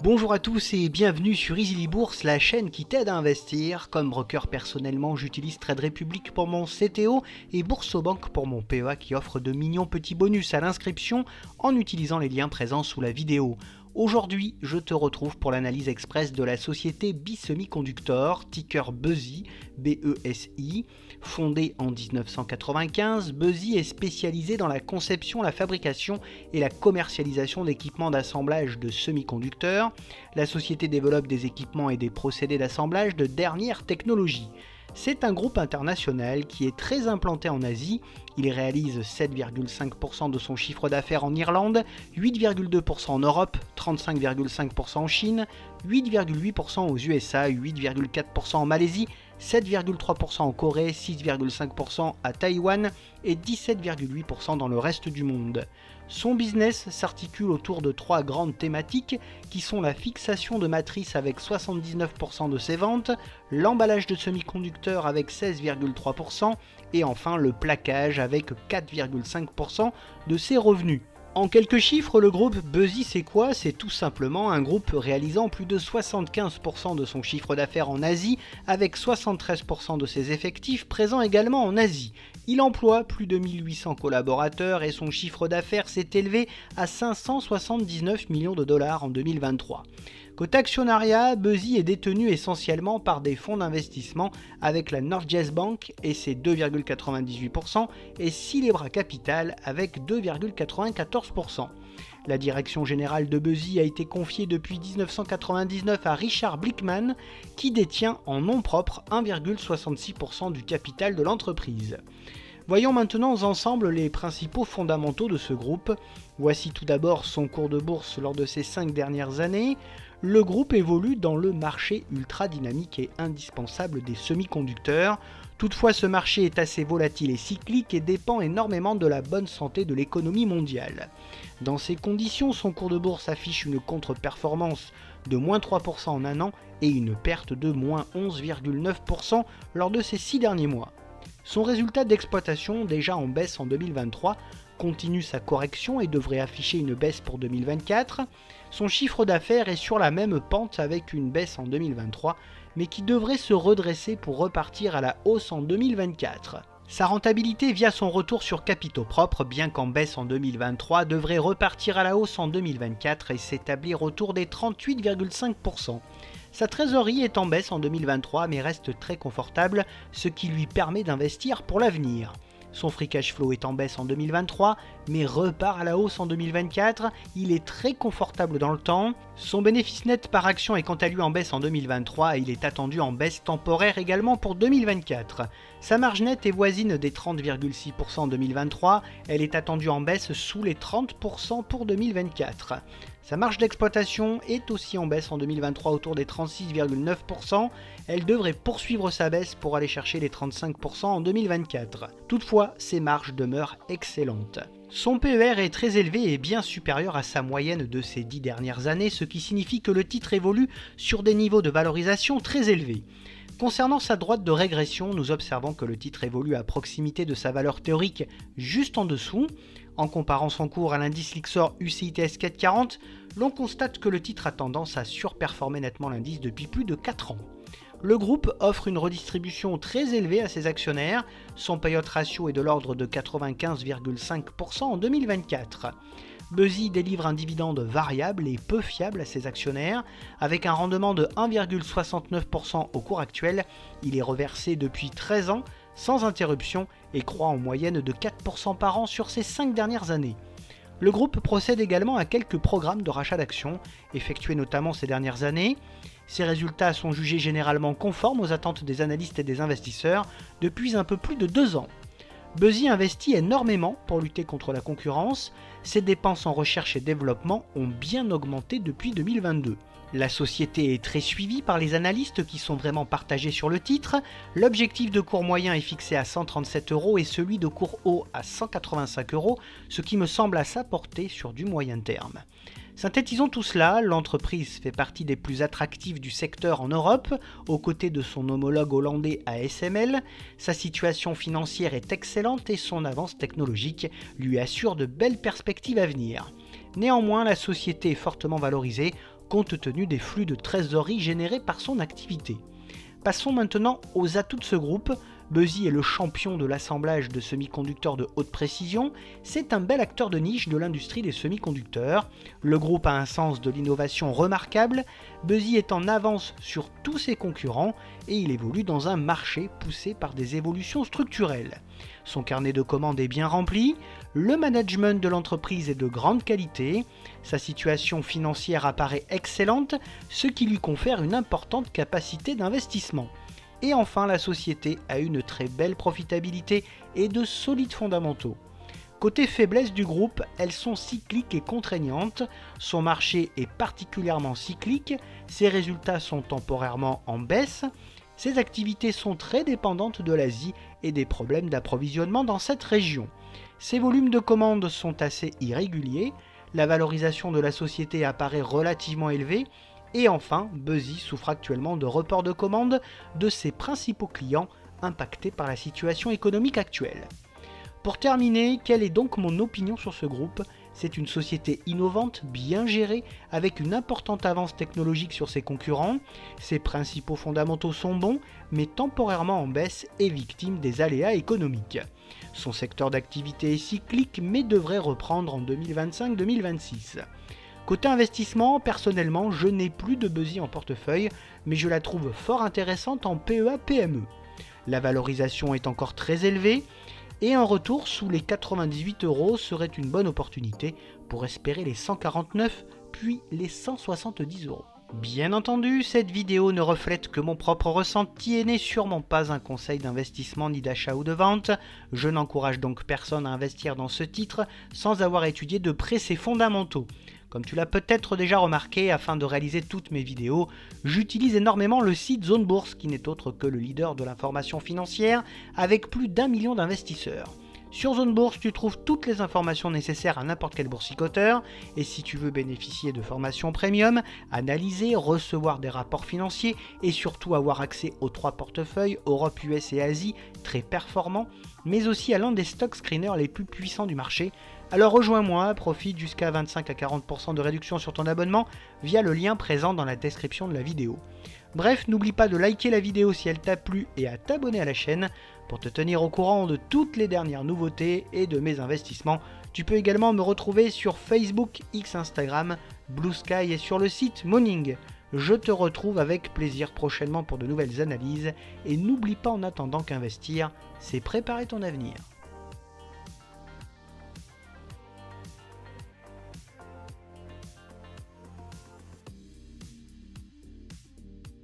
Bonjour à tous et bienvenue sur Easily Bourse, la chaîne qui t'aide à investir. Comme broker personnellement, j'utilise Trade Republic pour mon CTO et Boursobank pour mon PEA qui offre de mignons petits bonus à l'inscription en utilisant les liens présents sous la vidéo. Aujourd'hui, je te retrouve pour l'analyse express de la société BE Semiconductor, ticker BESI, B-E-S-I. Fondée en 1995, BESI est spécialisée dans la conception, la fabrication et la commercialisation d'équipements d'assemblage de semi-conducteurs. La société développe des équipements et des procédés d'assemblage de dernière technologie. C'est un groupe international qui est très implanté en Asie. Il réalise 7,5% de son chiffre d'affaires en Irlande, 8,2% en Europe, 35,5% en Chine, 8,8% aux USA, 8,4% en Malaisie, 7,3% en Corée, 6,5% à Taïwan et 17,8% dans le reste du monde. Son business s'articule autour de trois grandes thématiques qui sont la fixation de matrices avec 79% de ses ventes, l'emballage de semi-conducteurs avec 16,3% et enfin le plaquage avec 4,5% de ses revenus. En quelques chiffres, le groupe BESI c'est quoi? C'est tout simplement un groupe réalisant plus de 75% de son chiffre d'affaires en Asie, avec 73% de ses effectifs présents également en Asie. Il emploie plus de 1800 collaborateurs et son chiffre d'affaires s'est élevé à 579 millions de dollars en 2023. Côté actionnariat, BESI est détenu essentiellement par des fonds d'investissement avec la Norges Bank et ses 2,98% et Sylebra Capital avec 2,94%. La direction générale de BESI a été confiée depuis 1999 à Richard Blickman qui détient en nom propre 1,66% du capital de l'entreprise. Voyons maintenant ensemble les principaux fondamentaux de ce groupe. Voici tout d'abord son cours de bourse lors de ces 5 dernières années. Le groupe évolue dans le marché ultra dynamique et indispensable des semi-conducteurs. Toutefois, ce marché est assez volatile et cyclique et dépend énormément de la bonne santé de l'économie mondiale. Dans ces conditions, son cours de bourse affiche une contre-performance de moins 3% en un an et une perte de moins 11,9% lors de ces 6 derniers mois. Son résultat d'exploitation, déjà en baisse en 2023, continue sa correction et devrait afficher une baisse pour 2024. Son chiffre d'affaires est sur la même pente avec une baisse en 2023, mais qui devrait se redresser pour repartir à la hausse en 2024. Sa rentabilité via son retour sur capitaux propres, bien qu'en baisse en 2023, devrait repartir à la hausse en 2024 et s'établir autour des 38,5%. Sa trésorerie est en baisse en 2023 mais reste très confortable, ce qui lui permet d'investir pour l'avenir. Son free cash flow est en baisse en 2023, mais repart à la hausse en 2024. Il est très confortable dans le temps. Son bénéfice net par action est quant à lui en baisse en 2023 et il est attendu en baisse temporaire également pour 2024. Sa marge nette est voisine des 30,6% en 2023. Elle est attendue en baisse sous les 30% pour 2024. Sa marge d'exploitation est aussi en baisse en 2023 autour des 36,9%. Elle devrait poursuivre sa baisse pour aller chercher les 35% en 2024. Toutefois, ses marges demeurent excellentes. Son PER est très élevé et bien supérieur à sa moyenne de ces 10 dernières années, ce qui signifie que le titre évolue sur des niveaux de valorisation très élevés. Concernant sa droite de régression, nous observons que le titre évolue à proximité de sa valeur théorique juste en dessous. En comparant son cours à l'indice Lyxor UCITS 440, l'on constate que le titre a tendance à surperformer nettement l'indice depuis plus de 4 ans. Le groupe offre une redistribution très élevée à ses actionnaires, son payout ratio est de l'ordre de 95,5% en 2024. BESI délivre un dividende variable et peu fiable à ses actionnaires, avec un rendement de 1,69% au cours actuel. Il est reversé depuis 13 ans, sans interruption, et croît en moyenne de 4% par an sur ces 5 dernières années. Le groupe procède également à quelques programmes de rachat d'actions, effectués notamment ces dernières années. Ces résultats sont jugés généralement conformes aux attentes des analystes et des investisseurs depuis un peu plus de 2 ans. BESI investit énormément pour lutter contre la concurrence. Ses dépenses en recherche et développement ont bien augmenté depuis 2022. La société est très suivie par les analystes qui sont vraiment partagés sur le titre. L'objectif de cours moyen est fixé à 137 € et celui de cours haut à 185 €, ce qui me semble à sa portée sur du moyen terme. Synthétisons tout cela, l'entreprise fait partie des plus attractives du secteur en Europe, aux côtés de son homologue hollandais ASML. Sa situation financière est excellente et son avance technologique lui assure de belles perspectives à venir. Néanmoins, la société est fortement valorisée, compte tenu des flux de trésorerie générés par son activité. Passons maintenant aux atouts de ce groupe. Buzzy est le champion de l'assemblage de semi-conducteurs de haute précision. C'est un bel acteur de niche de l'industrie des semi-conducteurs. Le groupe a un sens de l'innovation remarquable. Buzzy est en avance sur tous ses concurrents et il évolue dans un marché poussé par des évolutions structurelles. Son carnet de commandes est bien rempli. Le management de l'entreprise est de grande qualité. Sa situation financière apparaît excellente, ce qui lui confère une importante capacité d'investissement. Et enfin, la société a une très belle profitabilité et de solides fondamentaux. Côté faiblesse du groupe, elles sont cycliques et contraignantes. Son marché est particulièrement cyclique, ses résultats sont temporairement en baisse, ses activités sont très dépendantes de l'Asie et des problèmes d'approvisionnement dans cette région. Ses volumes de commandes sont assez irréguliers, la valorisation de la société apparaît relativement élevée, et enfin, Buzzy souffre actuellement de reports de commandes de ses principaux clients impactés par la situation économique actuelle. Pour terminer, quelle est donc mon opinion sur ce groupe ? C'est une société innovante, bien gérée, avec une importante avance technologique sur ses concurrents. Ses principaux fondamentaux sont bons, mais temporairement en baisse et victime des aléas économiques. Son secteur d'activité est cyclique, mais devrait reprendre en 2025-2026. Côté investissement, personnellement, je n'ai plus de Buzzy en portefeuille, mais je la trouve fort intéressante en PEA-PME. La valorisation est encore très élevée, et un retour sous les 98 € serait une bonne opportunité pour espérer les 149 puis les 170 €. Bien entendu, cette vidéo ne reflète que mon propre ressenti et n'est sûrement pas un conseil d'investissement ni d'achat ou de vente. Je n'encourage donc personne à investir dans ce titre sans avoir étudié de près ses fondamentaux. Comme tu l'as peut-être déjà remarqué, afin de réaliser toutes mes vidéos, j'utilise énormément le site Zone Bourse, qui n'est autre que le leader de l'information financière, avec plus d'1 million d'investisseurs. Sur Zone Bourse, tu trouves toutes les informations nécessaires à n'importe quel boursicoteur, et si tu veux bénéficier de formations premium, analyser, recevoir des rapports financiers, et surtout avoir accès aux 3 portefeuilles, Europe, US et Asie, très performants, mais aussi à l'un des stock screeners les plus puissants du marché, alors rejoins-moi, profite jusqu'à 25 à 40% de réduction sur ton abonnement via le lien présent dans la description de la vidéo. Bref, n'oublie pas de liker la vidéo si elle t'a plu et à t'abonner à la chaîne pour te tenir au courant de toutes les dernières nouveautés et de mes investissements. Tu peux également me retrouver sur Facebook, X, Instagram, Blue Sky et sur le site Morning. Je te retrouve avec plaisir prochainement pour de nouvelles analyses et n'oublie pas en attendant qu'investir, c'est préparer ton avenir.